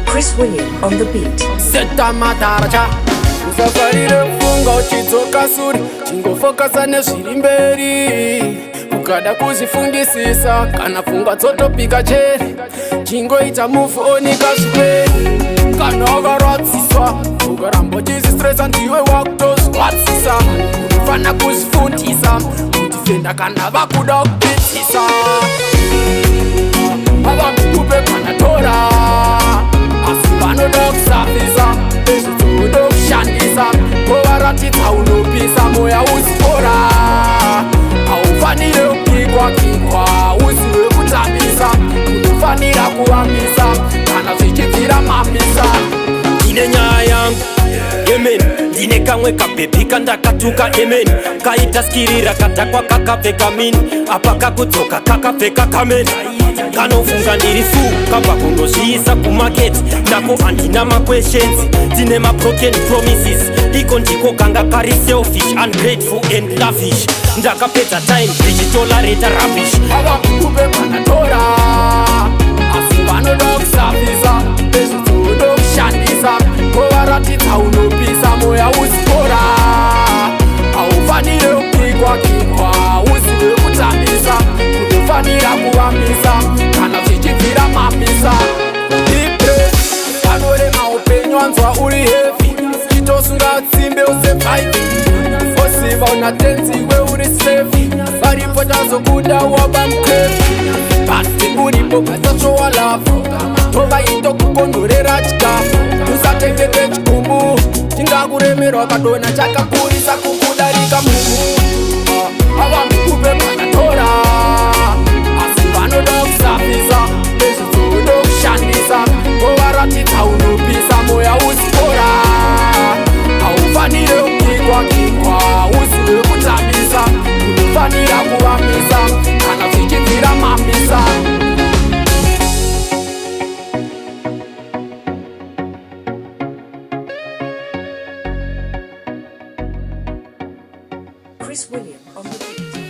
ChrisWilliam on the beat. Seta mataracha usafarire kufunga uchidzoka suri, chingofokasa nezviri mberi. Ukada kuzvifungisisa kana pfungwa dzotopika cheri, chingoita move onika zviperi. Kana wakarwadziswa ukaramba uchizistresa ndiwe wakutozwadzisa, unofana kuzvifundisa kuti fenda kana vakuda kupedzisa. Havamikupe kana tora asi vanoda kusafisa, ezvitsodo kushandisa kovaratidza unopisa moya uzikora. Haufanire kupikwa-pikwa uziwe kutambisa, unofanira kuvambisa kana zvichibvira mamisa. Ndine nyaya yangu amen, ndine kamwe kabhebi kandakatuka amen, kaita skirira kadhakwa kakapfeka mini, apa kakudzoka kakapfeka kameni. Kanofunga ndiri fu kabva kundozviisa kumaketi, ndako handina maquestions, ndine mabroken promises. Iko ndiko kanga kari selfish, ungrateful and lavish. Ndakapedza time ndichitolareta rubbish. Havamikupe panatora asi vanoda kusafisa, ezvitsodo kushandisa kovaratidza unopisa moya uzikora. Haufanire kupikwa-pikwa uziwe kutambisa, unofanira kuvambisa kana zvichibvira mamisa. Panorema upenyu wanzwa uri heavy, chitosunga tsimbe usepaipi, osiva una tenzi iwe uri safe. Varipo tazokuda waba mukrefi, basi uripo pasatsvowa lafu, tovaito kukondorera chikafu. Usatengete chikumbu chingakuremerwa kadona chakakurisa kukudarika munhu. Havamikupe panatora asi vanoda kusafisa, ezvitsodo kushandisa kovaratidza unopisa moya uzikora. Haufanire kupikwa-pikwa uziwe kutambisa, unofanira kuvambisa kana zvichibvira mamisa. ChrisWilliam on the beat.